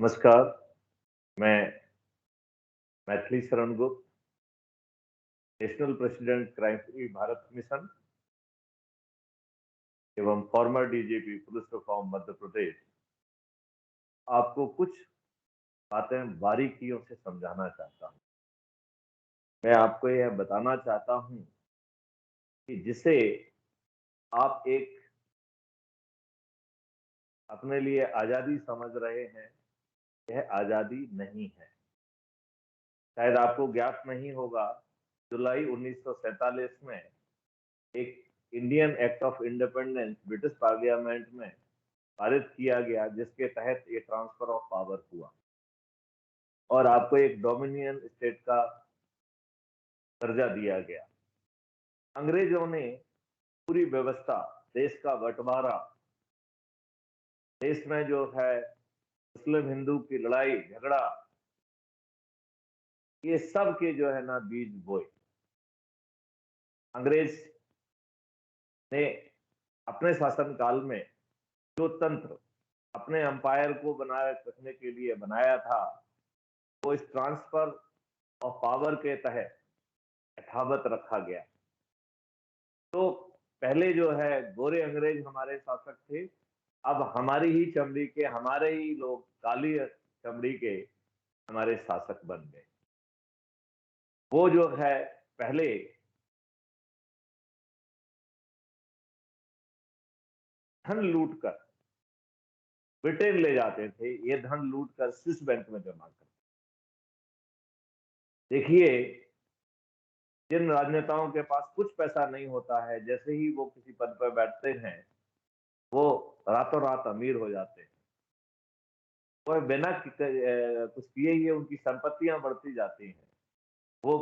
नमस्कार, मैं Maithili Sharan Gupt, national president crime free Bharat mission एवं farmer DGP police reform Madhya Pradesh आपको कुछ बातें बारीकियों से समझाना चाहता हूँ। मैं आपको यह बताना चाहता हूँ कि जिसे आप एक अपने लिए आज़ादी समझ रहे हैं, यह आज़ादी नहीं है। शायद आपको ज्ञात नहीं होगा, जुलाई 1947 में एक Indian act of independence British parliament में पारित किया गया, जिसके तहत ये ट्रांसफर ऑफ पावर हुआ और आपको एक डोमिनियन स्टेट का दर्जा दिया गया। अंग्रेजों ने पूरी व्यवस्था, देश का बंटवारा, देश में जो है मुस्लिम हिंदू की लड़ाई झगड़ा, ये सब के जो है ना बीज बोए। अंग्रेज ने अपने शासन काल में जो तंत्र अपने एम्पायर को बनाए रखने के लिए बनाया था, वो इस ट्रांसफर ऑफ पावर के तहत यथावत रखा गया। तो पहले जो है गोरे अंग्रेज हमारे शासक थे, अब हमारी ही चमड़ी के, हमारे ही लोग काली चमड़ी के हमारे शासक बन गए। वो जो है पहले धन लूट कर ब्रिटेन ले जाते थे, ये धन लूट कर स्विस बैंक में जमा करते। देखिए, जिन राजनेताओं के पास कुछ पैसा नहीं होता है, जैसे ही वो किसी पद पर बैठते हैं, वो रातों रात अमीर हो जाते हैं। वो बिना कुछ किए ही उनकी संपत्तियां बढ़ती जाती हैं। वो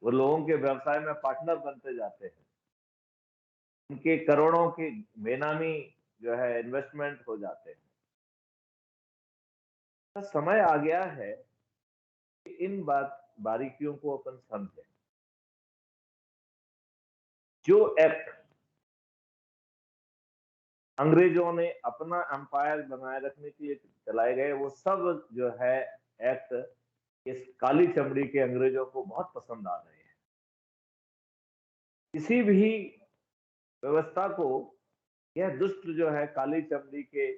वो लोगों के व्यवसाय में पार्टनर बनते जाते हैं। उनके करोड़ों की बेनामी जो है इन्वेस्टमेंट हो जाते हैं। तो समय आ गया है कि इन बारीकियों को अपन समझें। जो एक्ट अंग्रेजों ने अपना एम्पायर बनाए रखने के लिए चलाए गए, वो सब जो है एक्ट इस काली चमड़ी के अंग्रेजों को बहुत पसंद आ रहे हैं। किसी भी व्यवस्था को यह दुष्ट जो है काली चमड़ी के,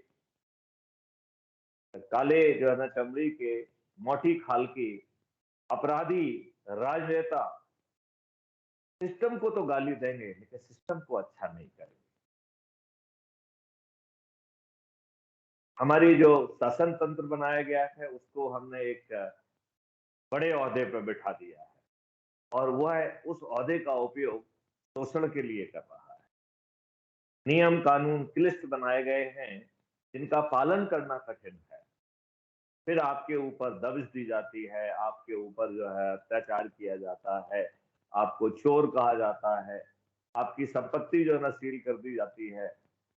काले जो है ना चमड़ी के, मोटी खाल की अपराधी राजनेता सिस्टम को तो गाली देंगे, लेकिन सिस्टम को अच्छा नहीं करेंगे। हमारी जो शासन तंत्र बनाया गया है, उसको हमने एक बड़े ओहदे पर बिठा दिया है और वह उस ओहदे का उपयोग शोषण के लिए कर रहा है। नियम कानून क्लिष्ट बनाए गए हैं, जिनका पालन करना कठिन है। फिर आपके ऊपर दबिश दी जाती है, आपके ऊपर जो है अत्याचार किया जाता है, आपको चोर कहा जाता है, आपकी संपत्ति जो है ना सील कर दी जाती है,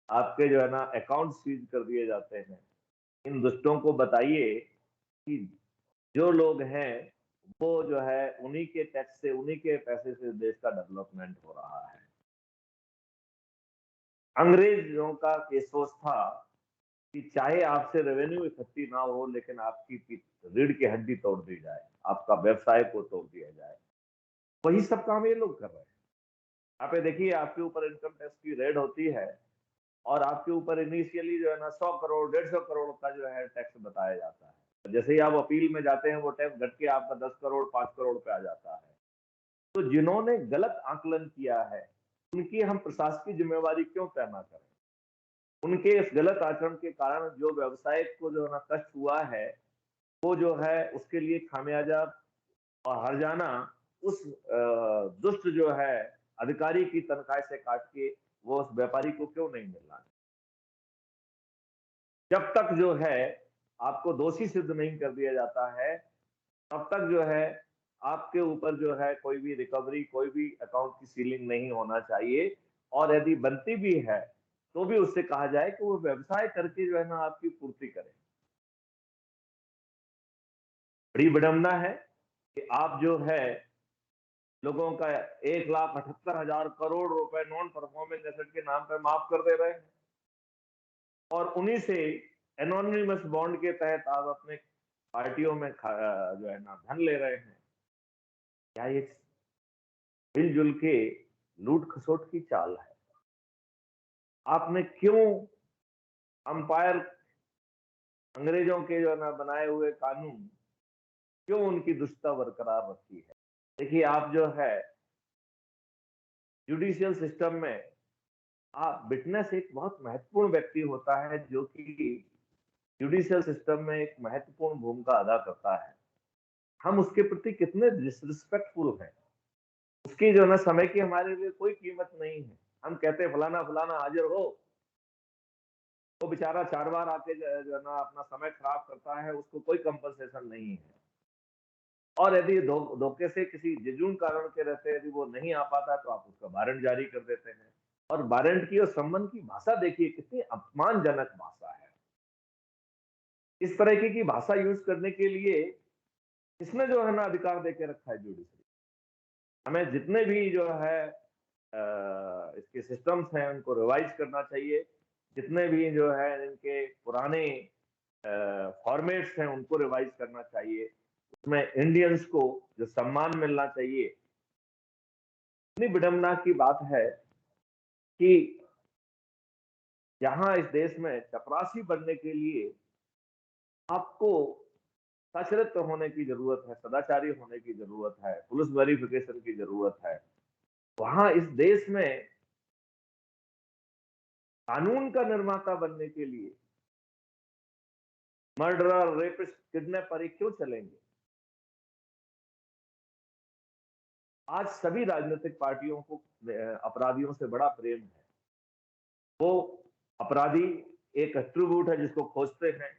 आपके जो है ना अकाउंट सीज कर दिए जाते हैं। इन दुष्टों को बताइए कि जो लोग हैं, वो जो है उन्हीं के टैक्स से, उन्हीं के पैसे से देश का डेवलपमेंट हो रहा है। अंग्रेजों का ये सोच था कि चाहे आपसे रेवेन्यू इकट्ठी ना हो, लेकिन आपकी रीढ़ की हड्डी तोड़ दी जाए, आपका व्यवसाय को तोड़ दिया जाए। वही सब काम ये लोग कर रहे हैं। यहाँ पे देखिए, आपके ऊपर इनकम टैक्स की रेड होती है और आपके ऊपर इनिशियली जो है ना 100 करोड़ 150 करोड़ का जो है टैक्स बताया जाता है। जैसे ही आप अपील में जाते हैं, वो टैक्स घट के आपका 10 करोड़ 5 करोड़ पे आ जाता है। तो जिन्होंने गलत आकलन किया है, उनकी हम प्रशासकीय जिम्मेवारी क्यों तय ना करें? उनके इस गलत आचरण के कारण जो व्यवसाय को जो है ना कष्ट हुआ है, वो जो है उसके लिए खामियाजा और हर्जाना उस दुष्ट जो है अधिकारी की तनख्वाह से काट के वो उस व्यापारी को क्यों नहीं मिल रहा है? जब तक जो है आपको दोषी सिद्ध नहीं कर दिया जाता है, तब तक जो है आपके ऊपर जो है कोई भी रिकवरी, कोई भी अकाउंट की सीलिंग नहीं होना चाहिए। और यदि बनती भी है, तो भी उससे कहा जाए कि वो व्यवसाय करके जो है ना आपकी पूर्ति करे। बड़ी विडंबना है कि आप जो है लोगों का 1,78,000 करोड़ रुपए नॉन परफॉर्मिंग एसेट के नाम पर माफ कर दे रहे हैं और उन्हीं से एनोनिमस बॉन्ड के तहत आप अपने पार्टियों में जो है ना धन ले रहे हैं। क्या ये मिलजुल के लूट खसोट की चाल है? आपने क्यों अंपायर अंग्रेजों के जो है ना बनाए हुए कानून, क्यों उनकी दुष्टता बरकरार रखी है? देखिए, आप जो है जुडिशियल सिस्टम में विटनेस एक बहुत महत्वपूर्ण व्यक्ति होता है जो कि जुडिशियल सिस्टम में एक महत्वपूर्ण भूमिका अदा करता है। हम उसके प्रति कितने डिसरिस्पेक्टफुल हैं, उसकी जो है ना समय की हमारे लिए कोई कीमत नहीं है। हम कहते हैं फलाना फलाना हाजिर हो, वो बेचारा 4 बार आके जो है ना अपना समय खराब करता है, उसको कोई कंपनसेशन नहीं है। और यदि धोखे से किसी जिजून कारण के रहते यदि वो नहीं आ पाता तो आप उसका वारंट जारी कर देते हैं। और वारंट की और सम्मन की भाषा देखिए, कितनी अपमानजनक भाषा है। इस तरह की भाषा यूज करने के लिए किसने जो है ना अधिकार देके रखा है जुडिशरी? हमें जितने भी जो है इसके सिस्टम्स हैं उनको रिवाइज करना चाहिए। जितने भी जो है इनके पुराने फॉर्मेट्स हैं उनको रिवाइज करना चाहिए। उसमें इंडियंस को जो सम्मान मिलना चाहिए। इतनी विडंबना की बात है कि यहाँ इस देश में चपरासी बनने के लिए आपको सचरित्र होने की जरूरत है, सदाचारी होने की जरूरत है, पुलिस वेरिफिकेशन की जरूरत है। वहां इस देश में कानून का निर्माता बनने के लिए मर्डरर, रेपिस्ट, किडनैपर क्यों चलेंगे? आज सभी राजनीतिक पार्टियों को अपराधियों से बड़ा प्रेम है। वो अपराधी एक एट्रीब्यूट है जिसको खोजते हैं,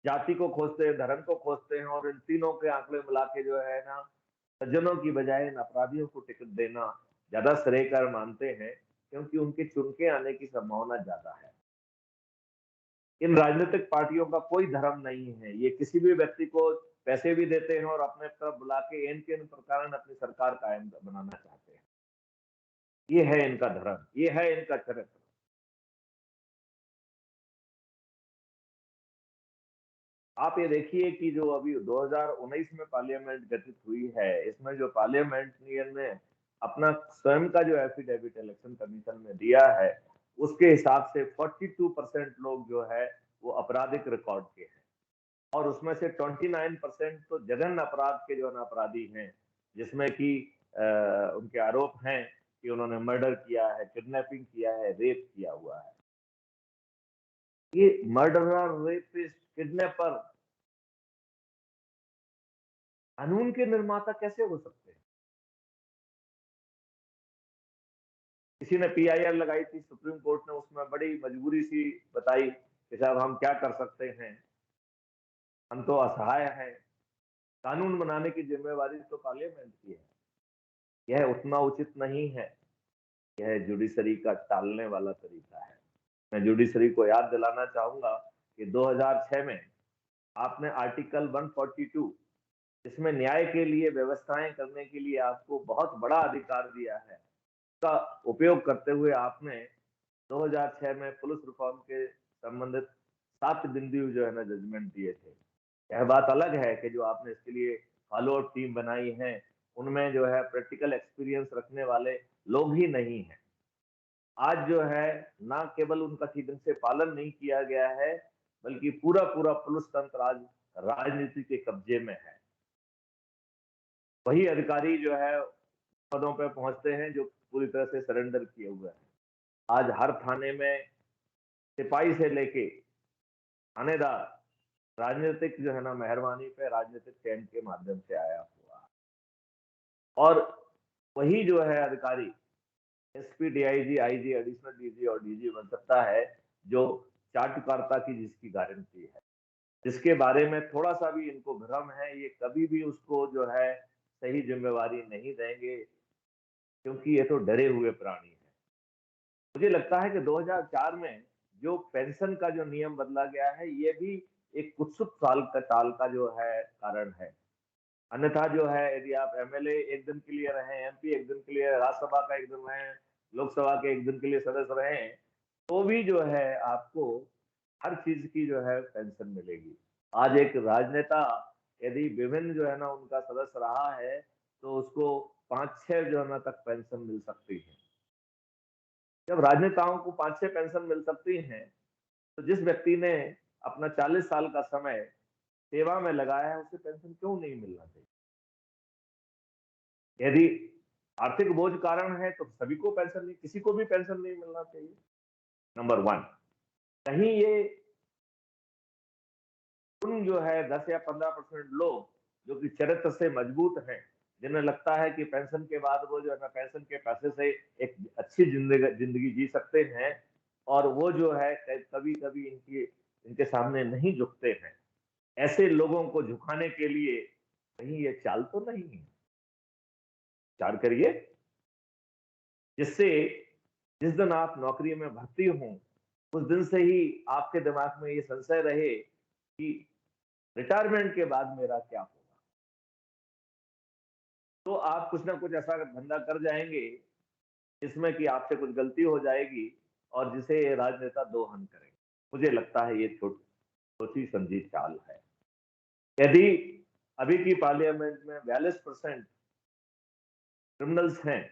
जाति को खोजते हैं, धर्म को खोजते हैं, और इन तीनों के आंकड़े मिला के जो है ना सज्जनों की बजाय इन अपराधियों को टिकट देना ज्यादा श्रेयकर मानते हैं, क्योंकि उनके चुन के आने की संभावना ज्यादा है। इन राजनीतिक पार्टियों का कोई धर्म नहीं है। ये किसी भी व्यक्ति को पैसे भी देते हैं और अपने तरफ बुला के इन के प्रकार अपनी सरकार कायम बनाना चाहते हैं। ये है इनका धर्म, ये है इनका चरित्र। आप ये देखिए कि जो अभी 2019 में पार्लियामेंट गठित हुई है, इसमें जो पार्लियामेंटेरियन ने अपना स्वयं का जो एफिडेविट इलेक्शन कमीशन में दिया है, उसके हिसाब से 42% लोग जो है वो आपराधिक रिकॉर्ड के हैं, और उसमें से 29% तो जघन्य अपराध के जो है अपराधी हैं, जिसमें कि उनके आरोप हैं कि उन्होंने मर्डर किया है, किडनैपिंग किया है, रेप किया हुआ है। ये मर्डरर, रेपिस्ट, किडनैपर कानून के निर्माता कैसे हो सकते हैं? किसी ने पीआईआर लगाई थी, सुप्रीम कोर्ट ने उसमें बड़ी मजबूरी सी बताई कि साहब हम क्या कर सकते हैं, हम तो असहाय हैं। कानून बनाने की जिम्मेवारी तो पार्लियामेंट की है। यह उतना उचित नहीं है। यह जुडिशरी का टालने वाला तरीका है। मैं जुडिशरी को याद दिलाना चाहूंगा कि 2006 में आपने आर्टिकल 142, इसमें न्याय के लिए व्यवस्थाएं करने के लिए आपको बहुत बड़ा अधिकार दिया है, का उपयोग करते हुए आपने 2006 में पुलिस रिफॉर्म के संबंधित 7 बिंदु जो है ना जजमेंट दिए थे। यह बात अलग है कि जो आपने इसके लिए फॉलो अप टीम बनाई है, उनमें जो है प्रैक्टिकल एक्सपीरियंस रखने वाले लोग ही नहीं है। आज जो है ना केवल उनका ठीक ढंग से पालन नहीं किया गया है, बल्कि पूरा पूरा पुलिस तंत्र आज राजनीति के कब्जे में है। वही अधिकारी जो है पदों पर पहुंचते हैं जो पूरी तरह से सरेंडर किए हुए हैं। आज हर थाने में सिपाही से लेके थानेदार राजनीतिक जो है ना मेहरबानी पे, राजनीतिक चयन के माध्यम से आया हुआ। और वही जो है अधिकारी SP, DIG, IG, additional DG और डीजी बन सकता है जो चाटुकारिता की जिसकी गारंटी है, जिसके बारे में थोड़ा सा भी इनको भ्रम है, ये कभी भी उसको जो है सही जिम्मेवारी नहीं देंगे, क्योंकि ये तो डरे हुए प्राणी है। मुझे लगता है कि 2004 में जो पेंशन का जो नियम बदला गया है, ये भी एक कुत्सित साल का जो है कारण है। अन्यथा जो है यदि आप एमएलए एक दिन के लिए रहे, एमपी एक दिन के लिए, राज्यसभा का एक दिन रहे, लोकसभा के एक दिन के लिए सदस्य रहे, तो भी जो है आपको हर चीज की जो है पेंशन मिलेगी। आज एक राजनेता यदि विभिन्न जो है ना उनका सदस्य रहा है तो उसको 5-6 जो है ना तक पेंशन मिल सकती है। जब राजनेताओं को 5-6 पेंशन मिल सकती हैं तो जिस व्यक्ति ने अपना 40 साल का समय सेवा में लगाया है उसे पेंशन क्यों नहीं मिलना चाहिए? यदि आर्थिक बोझ कारण है तो सभी को पेंशन नहीं, किसी को भी पेंशन नहीं मिलना चाहिए। नंबर 1, कहीं ये उन जो है 10 या 15% लोग जो कि चरित्र से मजबूत हैं, जिन्हें लगता है कि पेंशन के बाद वो जो है ना पेंशन के पैसे से एक अच्छी जिंदगी जी सकते हैं और वो जो है कभी कभी इनके सामने नहीं झुकते हैं, ऐसे लोगों को झुकाने के लिए कहीं ये चाल तो नहीं है? विचार करिए, जिससे जिस दिन आप नौकरी में भर्ती हों उस दिन से ही आपके दिमाग में ये संशय रहे कि रिटायरमेंट के बाद मेरा क्या होगा। तो आप कुछ ना कुछ ऐसा धंधा कर जाएंगे जिसमें कि आपसे कुछ गलती हो जाएगी और जिसे ये राजनेता दोहन करेंगे। मुझे लगता है ये सोची समझी चाल है। यदि अभी की पार्लियामेंट में 42% क्रिमिनल्स हैं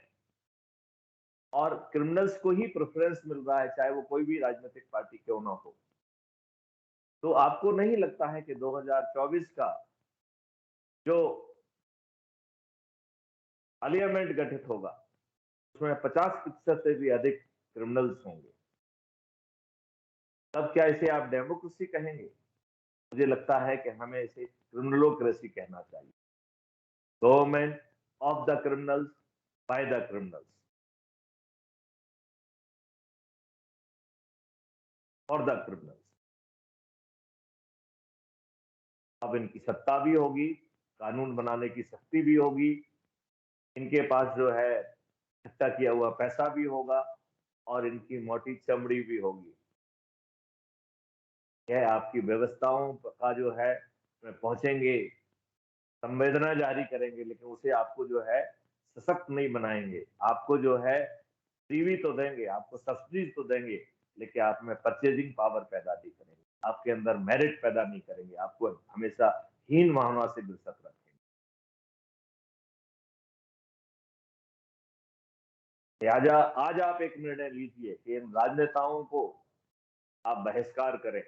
और क्रिमिनल्स को ही प्रेफरेंस मिल रहा है, चाहे वो कोई भी राजनीतिक पार्टी क्यों ना हो, तो आपको नहीं लगता है कि 2024 का जो पार्लियामेंट गठित होगा उसमें 50% से भी अधिक क्रिमिनल्स होंगे? तब क्या इसे आप डेमोक्रेसी कहेंगे? मुझे लगता है कि हमें इसे क्रिमिनलोक्रेसी कहना चाहिए। Government of the criminals, by the criminals, for the criminals. अब इनकी सत्ता भी होगी, कानून बनाने की शक्ति भी होगी, इनके पास जो है इकट्ठा किया हुआ पैसा भी होगा और इनकी मोटी चमड़ी भी होगी। यह आपकी व्यवस्थाओं का जो है पहुंचेंगे, संवेदना जारी करेंगे, लेकिन उसे आपको जो है सशक्त नहीं बनाएंगे। आपको जो है फ्रीवी तो देंगे, आपको सब्सिडी तो देंगे, लेकिन आप में परचेजिंग पावर पैदा नहीं करेंगे, आपके अंदर मेरिट पैदा नहीं करेंगे, आपको हमेशा हीन भावना से ग्रसित रखेंगे। लिहाजा आज आप एक निर्णय लीजिए कि इन राजनेताओं को आप बहिष्कार करें।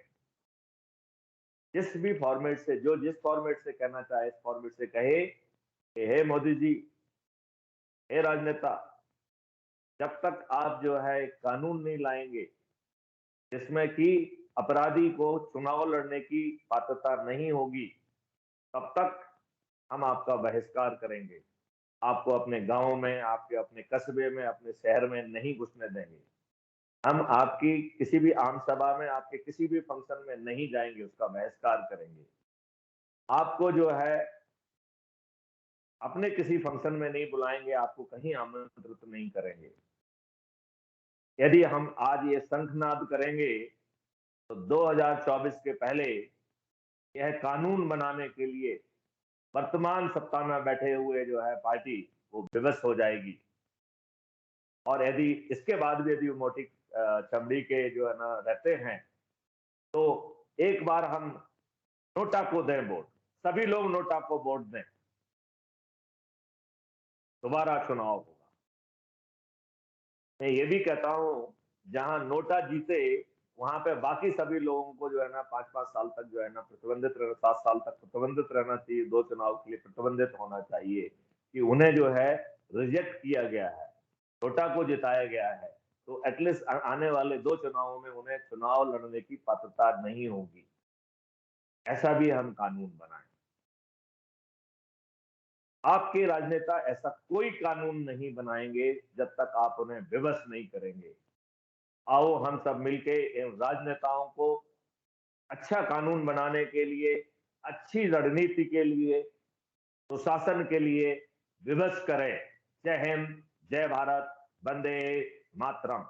जिस भी फॉर्मेट से, जो जिस फॉर्मेट से कहना चाहे इस फॉर्मेट से कहे कि हे मोदी जी, हे राजनेता, जब तक आप जो है कानून नहीं लाएंगे जिसमें कि अपराधी को चुनाव लड़ने की पात्रता नहीं होगी, तब तक हम आपका बहिष्कार करेंगे। आपको अपने गांव में, आपके अपने कस्बे में, अपने शहर में नहीं घुसने देंगे। हम आपकी किसी भी आम सभा में, आपके किसी भी फंक्शन में नहीं जाएंगे, उसका बहिष्कार करेंगे। आपको जो है अपने किसी फंक्शन में नहीं बुलाएंगे, आपको कहीं आमंत्रित नहीं करेंगे। यदि हम आज ये शंखनाद करेंगे तो 2024 के पहले यह कानून बनाने के लिए वर्तमान सत्ता में बैठे हुए जो है पार्टी वो विवश हो जाएगी। और यदि इसके बाद भी यदि मोटी चमड़ी के जो है ना रहते हैं तो एक बार हम नोटा को दें वोट, सभी लोग नोटा को वोट दें, दोबारा चुनाव होगा। मैं ये भी कहता हूं, जहां नोटा जीते वहां पे बाकी सभी लोगों को जो है ना 5-5 साल तक जो है ना प्रतिबंधित रहना, 7 साल तक प्रतिबंधित रहना चाहिए, 2 चुनाव के लिए प्रतिबंधित होना चाहिए कि उन्हें जो है रिजेक्ट किया गया है, नोटा को जिताया गया है, तो एटलीस्ट आने वाले 2 चुनावों में उन्हें चुनाव लड़ने की पात्रता नहीं होगी। ऐसा भी हम कानून बनाएं। आपके राजनेता ऐसा कोई कानून नहीं बनाएंगे जब तक आप उन्हें विवश नहीं करेंगे। आओ हम सब मिलके इन राजनेताओं को अच्छा कानून बनाने के लिए, अच्छी रणनीति के लिए, सुशासन के लिए विवश करें। जय हिंद, जय भारत, वंदे मातरम।